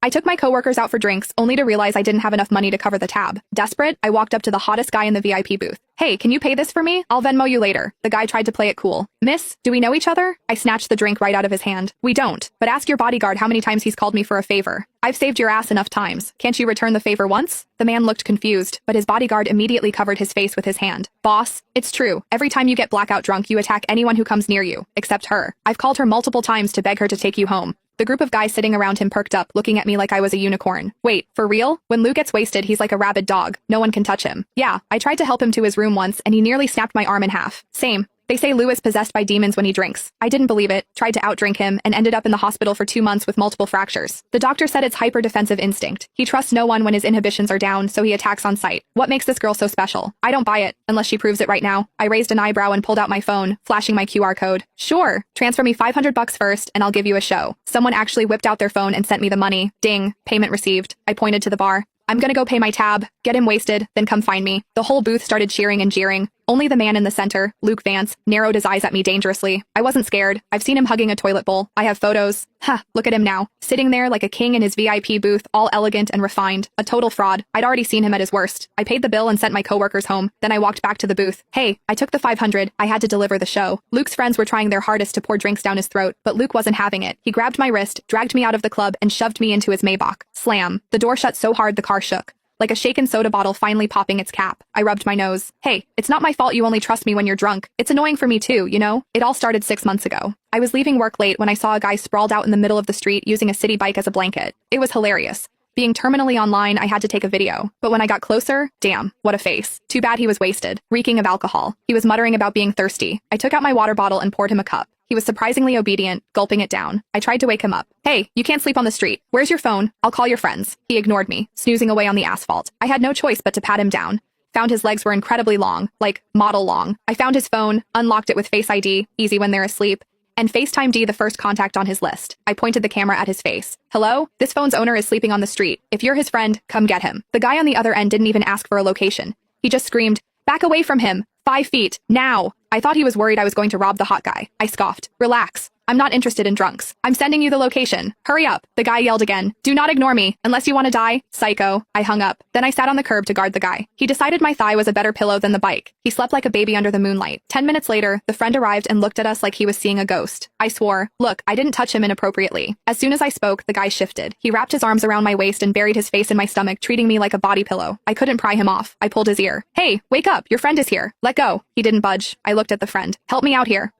I took my coworkers out for drinks, only to realize I didn't have enough money to cover the tab. Desperate, I walked up to the hottest guy in the VIP booth. Hey, can you pay this for me? I'll Venmo you later. The guy tried to play it cool. Miss, do we know each other? I snatched the drink right out of his hand. We don't, but ask your bodyguard how many times he's called me for a favor. I've saved your ass enough times. Can't you return the favor once? The man looked confused, but his bodyguard immediately covered his face with his hand. Boss, it's true. Every time you get blackout drunk, you attack anyone who comes near you, except her. I've called her multiple times to beg her to take you home. The group of guys sitting around him perked up, looking at me like I was a unicorn. Wait, for real? When Lou gets wasted, he's like a rabid dog. No one can touch him. Yeah, I tried to help him to his room once, and he nearly snapped my arm in half. Same. They say Lou is possessed by demons when he drinks. I didn't believe it, tried to outdrink him, and ended up in the hospital for 2 months with multiple fractures. The doctor said it's hyper-defensive instinct. He trusts no one when his inhibitions are down, so he attacks on sight. What makes this girl so special? I don't buy it, unless she proves it right now. I raised an eyebrow and pulled out my phone, flashing my QR code. Sure, transfer me $500 first, and I'll give you a show. Someone actually whipped out their phone and sent me the money. Ding, payment received. I pointed to the bar. I'm gonna go pay my tab, get him wasted, then come find me. The whole booth started cheering and jeering. Only the man in the center, Luke Vance, narrowed his eyes at me dangerously. I wasn't scared. I've seen him hugging a toilet bowl. I have photos. Look at him now, sitting there like a king in his VIP booth, all elegant and refined. A total fraud. I'd already seen him at his worst. I paid the bill and sent my coworkers home. Then I walked back to the booth. Hey, I took the 500. I had to deliver the show. Luke's friends were trying their hardest to pour drinks down his throat, but Luke wasn't having it. He grabbed my wrist, dragged me out of the club, and shoved me into his Maybach. Slam. The door shut so hard the car shook. Like a shaken soda bottle finally popping its cap. I rubbed my nose. Hey, it's not my fault you only trust me when you're drunk. It's annoying for me too, you know? It all started 6 months ago. I was leaving work late when I saw a guy sprawled out in the middle of the street using a city bike as a blanket. It was hilarious. Being terminally online, I had to take a video. But when I got closer, damn, what a face. Too bad he was wasted, reeking of alcohol. He was muttering about being thirsty. I took out my water bottle and poured him a cup. He was surprisingly obedient, gulping it down. I tried to wake him up. Hey, you can't sleep on the street. Where's your phone? I'll call your friends. He ignored me, snoozing away on the asphalt. I had no choice but to pat him down. Found his legs were incredibly long, like model long. I found his phone, unlocked it with Face ID, easy when they're asleep, and FaceTime D the first contact on his list. I pointed the camera at his face. Hello? This phone's owner is sleeping on the street. If you're his friend, come get him. The guy on the other end didn't even ask for a location. He just screamed, back away from him. 5 feet. Now. I thought he was worried I was going to rob the hot guy. I scoffed. Relax. I'm not interested in drunks. I'm sending you the location. Hurry up. The guy yelled again. Do not ignore me, unless you want to die. Psycho. I hung up. Then I sat on the curb to guard the guy. He decided my thigh was a better pillow than the bike. He slept like a baby under the moonlight. 10 minutes later, the friend arrived and looked at us like he was seeing a ghost. I swore. Look, I didn't touch him inappropriately. As soon as I spoke, the guy shifted. He wrapped his arms around my waist and buried his face in my stomach, treating me like a body pillow. I couldn't pry him off. I pulled his ear. Hey, wake up. Your friend is here. Let go. He didn't budge. I looked at the friend. Help me out here.